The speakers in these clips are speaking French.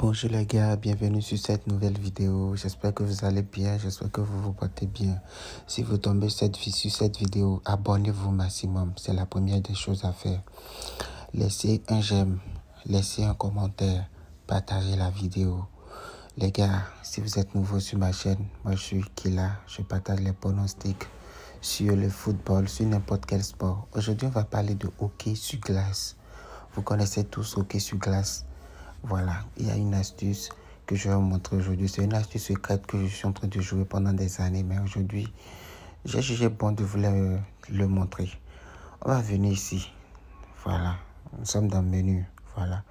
Bonjour les gars, bienvenue sur cette nouvelle vidéo. J'espère que vous allez bien, j'espère que vous vous portez bien. Si vous tombez sur cette vidéo, abonnez-vous au maximum. C'est la première des choses à faire. Laissez un j'aime, laissez un commentaire, partagez la vidéo. Les gars, si vous êtes nouveau sur ma chaîne, moi je suis Kila, je partage les pronostics sur le football, sur n'importe quel sport. Aujourd'hui, on va parler de hockey sur glace. Vous connaissez tous hockey sur glace. Voilà, il y a une astuce que je vais vous montrer aujourd'hui. C'est une astuce secrète que je suis en train de jouer pendant des années, mais aujourd'hui, j'ai jugé bon de vous le montrer. On va venir ici. Voilà, nous sommes dans le menu. Voilà,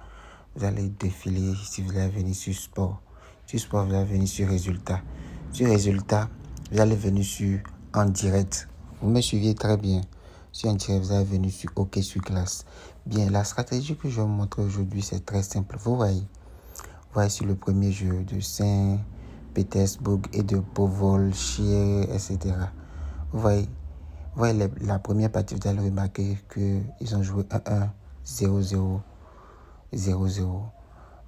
vous allez défiler si vous allez venir sur sport. Sur sport, vous allez venir sur résultat. Sur résultat, vous allez venir sur en direct. Vous me suivez très bien. Sur en direct, vous allez venir sur hockey sur glace. Bien, la stratégie que je vais vous montrer aujourd'hui, c'est très simple. Vous voyez sur le premier jeu de Saint-Pétersbourg et de Povolchie, etc. Vous voyez la première partie, vous allez remarquer qu'ils ont joué 1-1, 0-0, 0-0.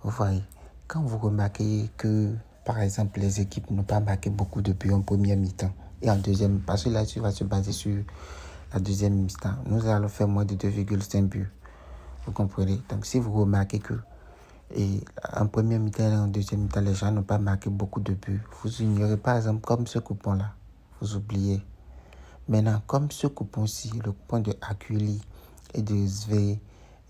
Vous voyez, quand vous remarquez que, par exemple, les équipes n'ont pas marqué beaucoup de buts en première mi-temps et en deuxième, parce que là, tu vas se baser sur la deuxième mi-temps, nous allons faire moins de 2,5 buts. Vous comprenez? Donc, si vous remarquez que en première mi-temps et en deuxième mi-temps, les gens n'ont pas marqué beaucoup de buts, vous ignorez par exemple comme ce coupon-là. Vous oubliez. Maintenant, comme ce coupon-ci, le coupon de Akuli et de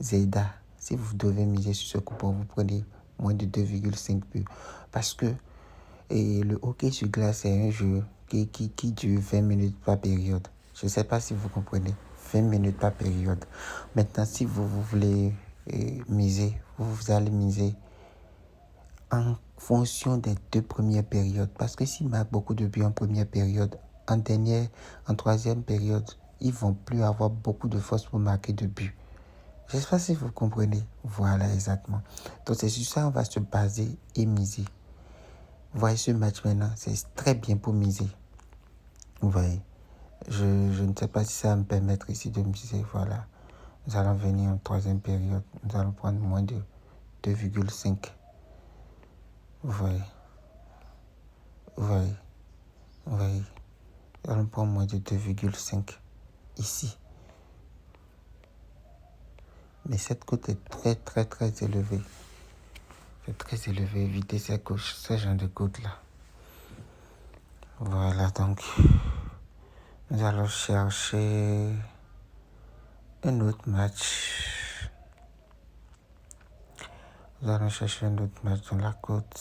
Zeda, si vous devez miser sur ce coupon, vous prenez moins de 2,5 buts. Parce que le hockey sur glace, c'est un jeu qui dure 20 minutes par période. Je ne sais pas si vous comprenez. 20 minutes par période. Maintenant, si vous voulez miser, vous allez miser en fonction des deux premières périodes. Parce que s'ils marquent beaucoup de buts en première période, en troisième période, ils vont plus avoir beaucoup de force pour marquer de buts. Je ne sais pas si vous comprenez. Voilà, exactement. Donc, c'est sur ça qu'on va se baser et miser. Vous voyez ce match maintenant, c'est très bien pour miser. Vous voyez. Je ne sais pas si ça va me permettre ici de miser. Voilà. Nous allons venir en troisième période. Nous allons prendre moins de 2,5. Vous voyez. Vous voyez. Vous voyez. Nous allons prendre moins de 2,5 ici. Mais cette cote est très, très, très élevée. C'est très élevé. Évitez ce genre de cote-là. Voilà, donc. Nous allons chercher un autre match. Nous allons chercher un autre match dans la côte.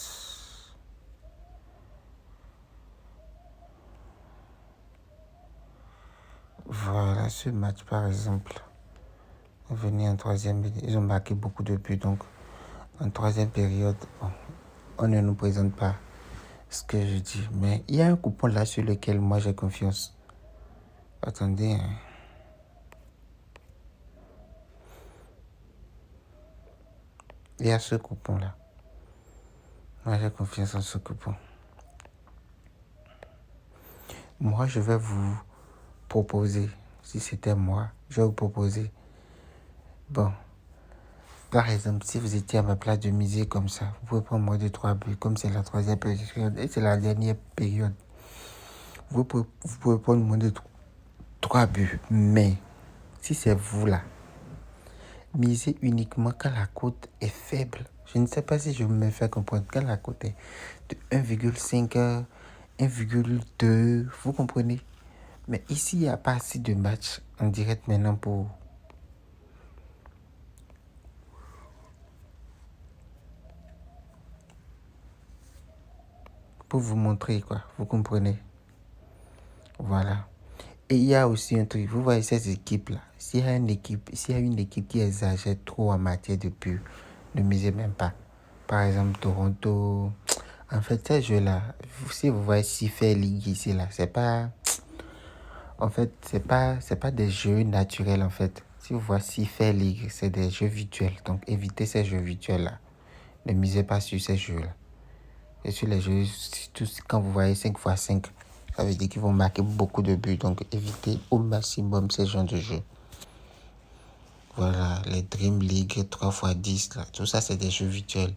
Voilà, ce match par exemple. Venir en troisième, ils ont marqué beaucoup de buts. Donc, en troisième période, bon, on ne nous présente pas ce que je dis. Mais il y a un coupon là sur lequel moi j'ai confiance. Attendez. Il y a ce coupon là. Moi j'ai confiance en ce coupon. Moi je vais vous proposer, si c'était moi, je vais vous proposer. Bon, par exemple, si vous étiez à ma place de miser comme ça, vous pouvez prendre moins de 3 buts, comme c'est la troisième période et c'est la dernière période. Vous pouvez prendre moins de 3 buts, mais si c'est vous là, misez uniquement quand la cote est faible. Je ne sais pas si je me fais comprendre. Quand la cote est de 1,5, 1,2, vous comprenez? Mais ici, il n'y a pas assez de matchs en direct maintenant pour vous montrer, quoi. Vous comprenez? Voilà. Et il y a aussi un truc. Vous voyez ces équipes-là. S'il y a une équipe qui exagère trop en matière de buts, ne misez même pas. Par exemple, Toronto. En fait, ces jeux-là, si vous voyez Siffert League ici, là, c'est pas... En fait, c'est pas des jeux naturels, en fait. Si vous voyez Siffert League, c'est des jeux virtuels. Donc, évitez ces jeux virtuels-là. Ne misez pas sur ces jeux-là. Et sur les jeux, quand vous voyez 5x5, ça veut dire qu'ils vont marquer beaucoup de buts. Donc, évitez au maximum ces genres de jeux. Voilà, les Dream League 3x10, là, tout ça, c'est des jeux virtuels.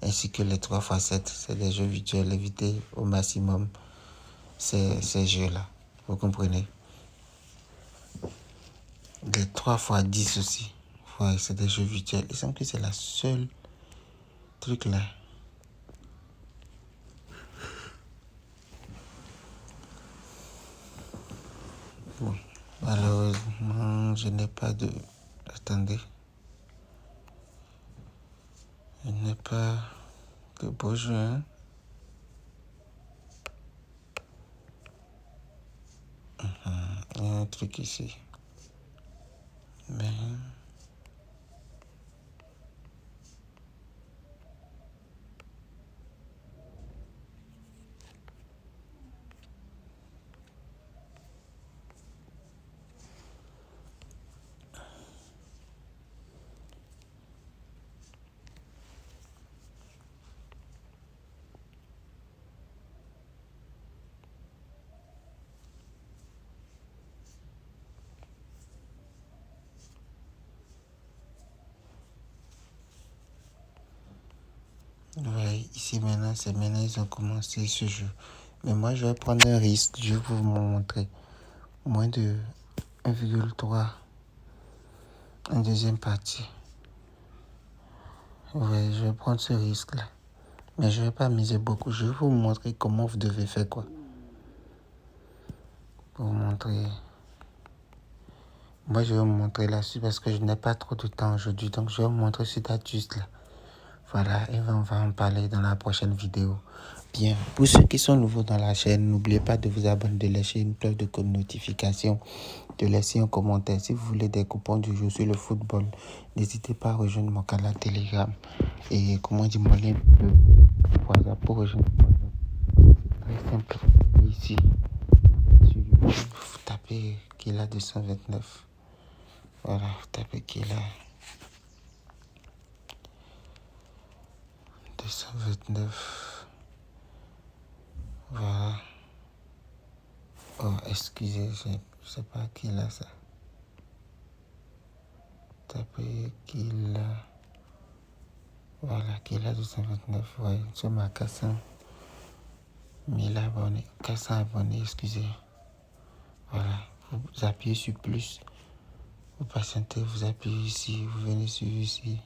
ainsi que les 3x7. C'est des jeux virtuels. Évitez au maximum ces jeux-là. Vous comprenez? Les 3x10 aussi. Ouais, c'est des jeux virtuels. Il semble que c'est la seule truc là. Bon, malheureusement, je n'ai pas de... Attendez. Je n'ai pas de beau jeu, hein. Il y a un truc ici. Mais... ouais, ici maintenant, c'est maintenant ils ont commencé ce jeu. Mais moi, je vais prendre un risque. Je vais vous montrer. Moins de 1,3 en deuxième partie. Ouais, je vais prendre ce risque-là. Mais je ne vais pas miser beaucoup. Je vais vous montrer comment vous devez faire quoi. Pour vous montrer. Moi, je vais vous montrer là-dessus parce que je n'ai pas trop de temps aujourd'hui. Donc, je vais vous montrer ce juste là. Voilà, et on va en parler dans la prochaine vidéo. Bien, pour ceux qui sont nouveaux dans la chaîne, n'oubliez pas de vous abonner, de laisser une cloche de notification, de laisser un commentaire. Si vous voulez des coupons du jeu sur le football, n'hésitez pas à rejoindre mon canal Telegram. Et comment dire, mon lien de WhatsApp pour rejoindre WhatsApp. Très simple. Ici, sur YouTube, vous tapez Killa 229. Voilà, vous tapez Killa 229. Voilà. Oh, excusez, je ne sais pas qui l'a ça. Tapez Killa. Voilà, Killa 229. Ouais, nous sommes à 400 000 abonnés. 400 abonnés, excusez. Voilà, vous appuyez sur plus. Vous patientez, vous appuyez ici, vous venez sur ici.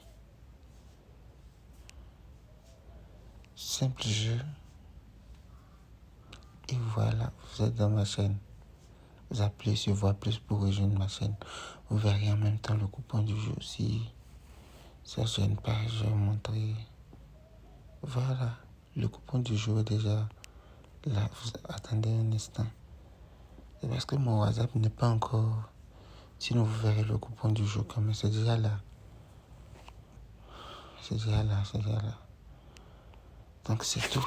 Simple jeu. Et voilà, vous êtes dans ma chaîne. Vous appuyez sur voir plus pour rejoindre ma chaîne. Vous verrez en même temps le coupon du jeu. Si ça ne gêne pas, je vais vous montrer. Voilà, le coupon du jeu est déjà là. Attendez un instant. C'est parce que mon WhatsApp n'est pas encore... Sinon, vous verrez le coupon du jeu quand même. C'est déjà là. C'est déjà là, c'est déjà là. Donc, c'est tout.